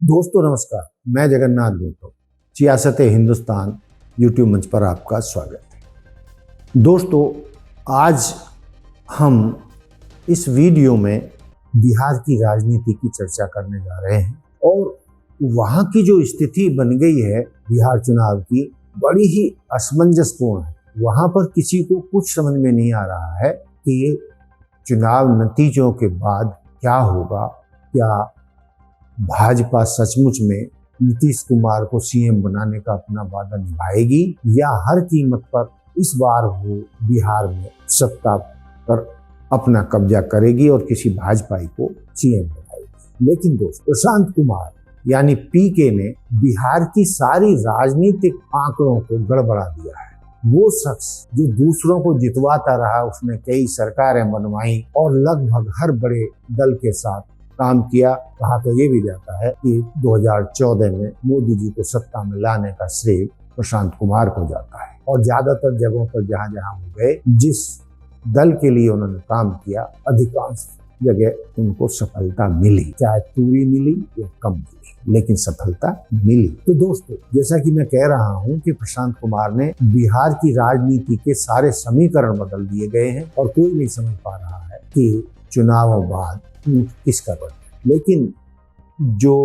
दोस्तों नमस्कार, मैं जगन्नाथ गौतम, सियासत हिंदुस्तान यूट्यूब मंच पर आपका स्वागत है। दोस्तों, आज हम इस वीडियो में बिहार की राजनीति की चर्चा करने जा रहे हैं और वहाँ की जो स्थिति बन गई है बिहार चुनाव की, बड़ी ही असमंजसपूर्ण है। वहाँ पर किसी को कुछ समझ में नहीं आ रहा है कि चुनाव नतीजों के बाद क्या होगा। क्या भाजपा सचमुच में नीतीश कुमार को सीएम बनाने का अपना वादा निभाएगी या हर कीमत पर इस बार वो बिहार में सत्ता पर अपना कब्जा करेगी और किसी भाजपाई को सीएम बनाएगी। लेकिन दोस्त, प्रशांत कुमार यानी पीके ने बिहार की सारी राजनीतिक आंकड़ों को गड़बड़ा दिया है। वो शख्स जो दूसरों को जितवाता रहा, उसने कई सरकारें बनवाई और लगभग हर बड़े दल के साथ काम किया। कहा तो ये भी जाता है कि 2014 में मोदी जी को सत्ता में लाने का श्रेय प्रशांत कुमार को जाता है। और ज्यादातर जगहों पर जहां जहां वो गए, जिस दल के लिए उन्होंने काम किया, अधिकांश जगह उनको सफलता मिली, चाहे पूरी मिली या कम मिली, लेकिन सफलता मिली। तो दोस्तों, जैसा कि मैं कह रहा हूं कि प्रशांत कुमार ने बिहार की राजनीति के सारे समीकरण बदल दिए गए हैं और कोई नहीं समझ पा रहा है कि चुनावों बाद किसका बने। लेकिन जो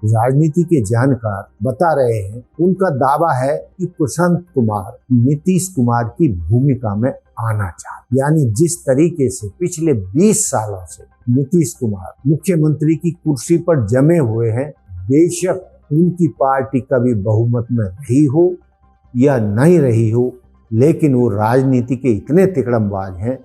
राजनीति के जानकार बता रहे हैं, उनका दावा है कि प्रशांत कुमार नीतीश कुमार की भूमिका में आना चाहते। यानी जिस तरीके से पिछले 20 सालों से नीतीश कुमार मुख्यमंत्री की कुर्सी पर जमे हुए हैं, बेशक उनकी पार्टी कभी बहुमत में रही हो या नहीं रही हो, लेकिन वो राजनीति के इतने तिकड़मबाज हैं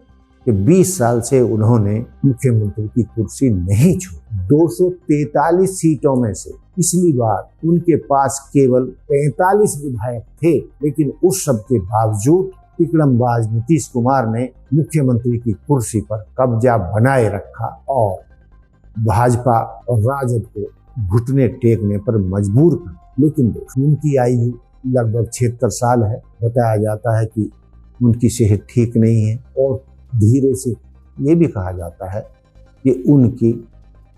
कि 20 साल से उन्होंने मुख्यमंत्री की कुर्सी नहीं छोड़ी। 243 सीटों में से पिछली बार उनके पास केवल 45 विधायक थे, लेकिन उस सब के बावजूद तिकड़मबाज नीतीश कुमार ने मुख्यमंत्री की कुर्सी पर कब्जा बनाए रखा और भाजपा और राजद को घुटने टेकने पर मजबूर कर। लेकिन उनकी आयु लगभग 76 साल है। बताया जाता है कि उनकी सेहत ठीक नहीं है और धीरे से ये भी कहा जाता है कि उनकी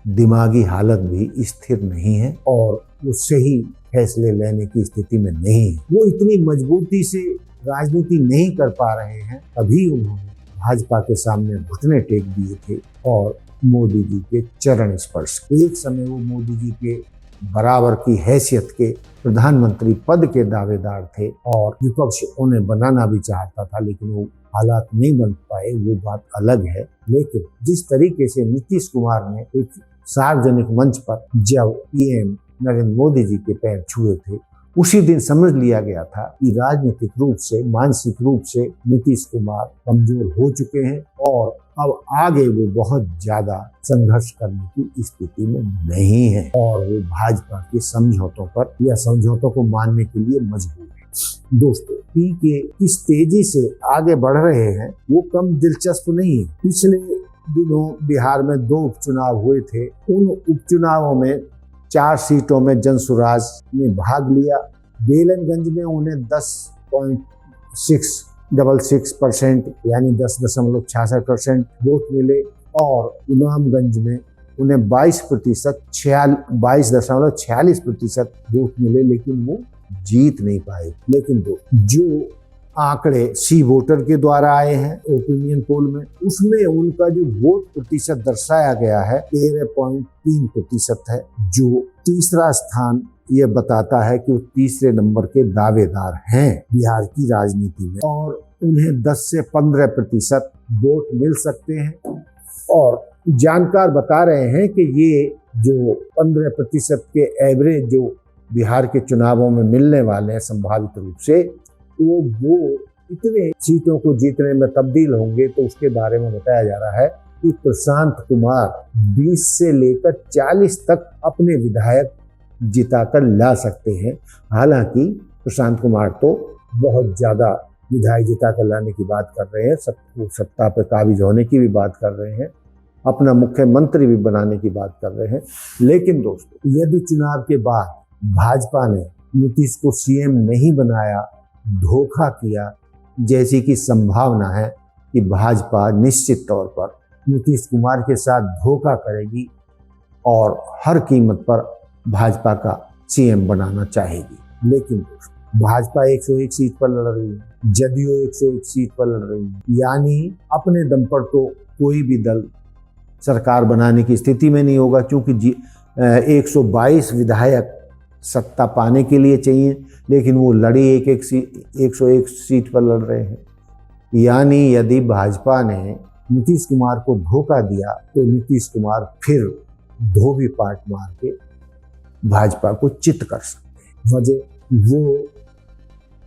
दिमागी हालत भी स्थिर नहीं है और वो सही फैसले लेने की स्थिति में नहीं है। वो इतनी मजबूती से राजनीति नहीं कर पा रहे हैं, तभी उन्होंने भाजपा के सामने घुटने टेक दिए थे और मोदी जी के चरण स्पर्श। एक समय वो मोदी जी के बराबर की हैसियत के प्रधानमंत्री पद के दावेदार थे और विपक्ष उन्हें बनाना भी चाहता था, लेकिन वो हालात नहीं बन पाए, वो बात अलग है। लेकिन जिस तरीके से नीतीश कुमार ने एक सार्वजनिक मंच पर जब पीएम नरेंद्र मोदी जी के पैर छुए थे, उसी दिन समझ लिया गया था कि राजनीतिक रूप से, मानसिक रूप से नीतीश कुमार कमजोर हो चुके हैं और अब आगे वो बहुत ज्यादा संघर्ष करने की स्थिति में नहीं है और वो भाजपा के समझौतों पर या समझौतों को मानने के लिए मजबूर है। दोस्तों, पीके किस तेजी से आगे बढ़ रहे हैं वो कम दिलचस्प नहीं है। पिछले दिनों बिहार में 2 उपचुनाव हुए थे। उन उपचुनावों में 4 सीटों में जनसुराज ने भाग लिया। बेलनगंज में उन्हें 10.666% यानी 10.66% वोट मिले और इमामगंज में उन्हें 22.46% वोट मिले, लेकिन वो जीत नहीं पाए। लेकिन जो आंकड़े सी वोटर के द्वारा आए हैं ओपिनियन पोल में, उसमें उनका जो वोट प्रतिशत दर्शाया गया है 13.3% है, जो तीसरा स्थान ये बताता है कि वो तीसरे नंबर के दावेदार हैं बिहार की राजनीति में और उन्हें 10 से 15% वोट मिल सकते हैं। और जानकार बता रहे हैं कि ये जो 15% के एवरेज जो बिहार के चुनावों में मिलने वाले हैं संभावित रूप से, तो वो इतने सीटों को जीतने में तब्दील होंगे। तो उसके बारे में बताया जा रहा है कि प्रशांत कुमार 20 से लेकर 40 तक अपने विधायक जिताकर ला सकते हैं। हालांकि प्रशांत कुमार तो बहुत ज्यादा विधायक जिताकर लाने की बात कर रहे हैं, सत्ता पर काबिज होने की भी बात कर रहे हैं, अपना मुख्यमंत्री भी बनाने की बात कर रहे हैं। लेकिन दोस्तों, यदि चुनाव के बाद भाजपा ने नीतीश को सीएम नहीं बनाया, धोखा किया, जैसी की संभावना है कि भाजपा निश्चित तौर पर नीतीश कुमार के साथ धोखा करेगी और हर कीमत पर भाजपा का सीएम बनाना चाहेगी। लेकिन भाजपा 101 सीट पर लड़ रही है, जदयू 101 सीट पर लड़ रही है, यानी अपने दम पर तो कोई भी दल सरकार बनाने की स्थिति में नहीं होगा, क्योंकि 122 विधायक सत्ता पाने के लिए चाहिए, लेकिन वो लड़ी 101 सीट पर लड़ रहे हैं। यानी यदि भाजपा ने नीतीश कुमार को धोखा दिया तो नीतीश कुमार फिर धोबी पार्ट मार के भाजपा को चित कर सकते हैं। वजह वो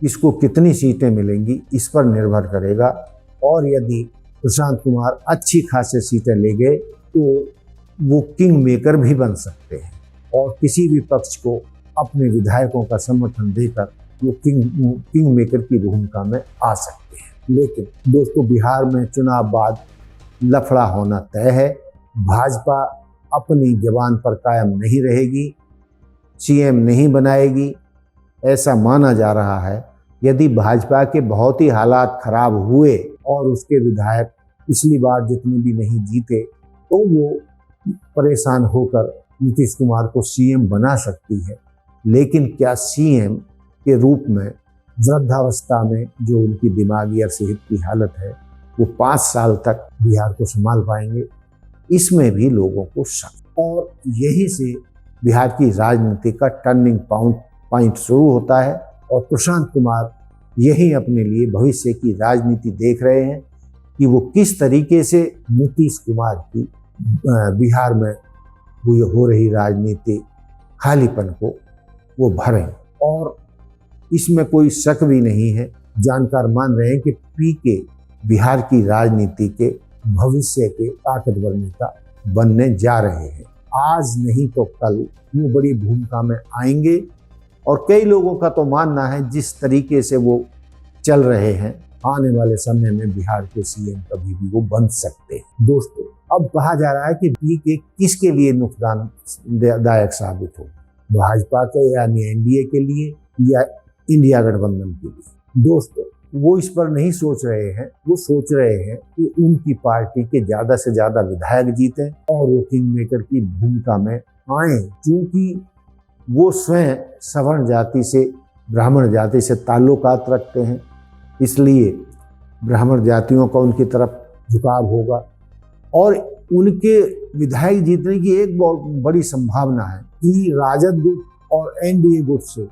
इसको कितनी सीटें मिलेंगी इस पर निर्भर करेगा, और यदि प्रशांत कुमार अच्छी खासी सीटें ले गए तो वो किंग मेकर भी बन सकते हैं और किसी भी पक्ष को अपने विधायकों का समर्थन देकर वो किंग मेकर की भूमिका में आ सकते हैं। लेकिन दोस्तों, बिहार में चुनाव बाद लफड़ा होना तय है। भाजपा अपनी जबान पर कायम नहीं रहेगी, सीएम नहीं बनाएगी, ऐसा माना जा रहा है। यदि भाजपा के बहुत ही हालात खराब हुए और उसके विधायक पिछली बार जितने भी नहीं जीते तो वो परेशान होकर नीतीश कुमार को सीएम बना सकती है। लेकिन क्या सीएम के रूप में वृद्धावस्था में जो उनकी दिमागी और सेहत की हालत है वो 5 साल तक बिहार को संभाल पाएंगे, इसमें भी लोगों को शक। और यही से बिहार की राजनीति का टर्निंग पॉइंट शुरू होता है और प्रशांत कुमार यही अपने लिए भविष्य की राजनीति देख रहे हैं कि वो किस तरीके से नीतीश कुमार की बिहार में हो रही राजनीति खालीपन को वो भरें। और इसमें कोई शक भी नहीं है, जानकार मान रहे हैं कि पीके बिहार की राजनीति के भविष्य के ताकतवर नेता बनने जा रहे हैं। आज नहीं तो कल वो बड़ी भूमिका में आएंगे और कई लोगों का तो मानना है जिस तरीके से वो चल रहे हैं आने वाले समय में बिहार के सीएम कभी भी वो बन सकते हैं। दोस्तों, अब कहा जा रहा है कि पीके किसके लिए नुकसानदायक साबित हो, भाजपा के यानी एनडीए के लिए या इंडिया गठबंधन के लिए। दोस्तों, वो इस पर नहीं सोच रहे हैं, वो सोच रहे हैं कि उनकी पार्टी के ज़्यादा से ज़्यादा विधायक जीतें और वो किंग मेकर की भूमिका में आए, क्योंकि वो स्वयं सवर्ण जाति से ब्राह्मण जाति से ताल्लुकात रखते हैं, इसलिए ब्राह्मण जातियों का उनकी तरफ झुकाव होगा। और उनके विधायक जीतने की एक बहुत बड़ी संभावना है कि राजद गुट और एनडीए गुट से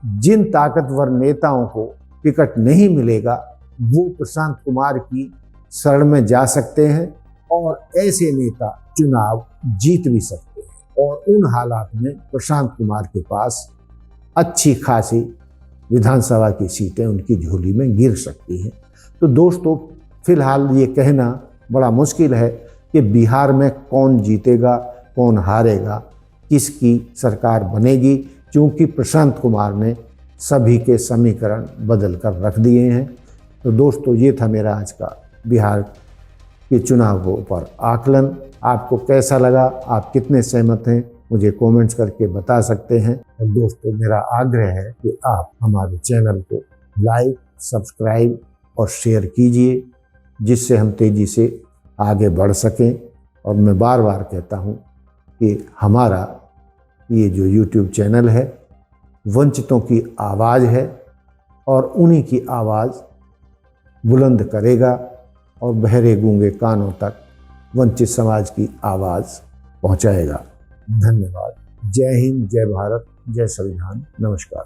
जिन ताकतवर नेताओं को टिकट नहीं मिलेगा वो प्रशांत कुमार की शरण में जा सकते हैं और ऐसे नेता चुनाव जीत भी सकते हैं। और उन हालात में प्रशांत कुमार के पास अच्छी खासी विधानसभा की सीटें उनकी झोली में गिर सकती हैं। तो दोस्तों, फिलहाल ये कहना बड़ा मुश्किल है कि बिहार में कौन जीतेगा कौन हारेगा, किसकी सरकार बनेगी, क्योंकि प्रशांत कुमार ने सभी के समीकरण बदल कर रख दिए हैं। तो दोस्तों, ये था मेरा आज का बिहार के चुनावों पर आकलन। आपको कैसा लगा, आप कितने सहमत हैं, मुझे कमेंट्स करके बता सकते हैं। और दोस्तों, मेरा आग्रह है कि आप हमारे चैनल को लाइक, सब्सक्राइब और शेयर कीजिए, जिससे हम तेज़ी से आगे बढ़ सकें। और मैं बार बार कहता हूँ कि हमारा ये जो YouTube चैनल है वंचितों की आवाज़ है और उन्हीं की आवाज़ बुलंद करेगा और बहरे गूंगे कानों तक वंचित समाज की आवाज़ पहुंचाएगा। धन्यवाद। जय हिंद, जय भारत, जय संविधान। नमस्कार।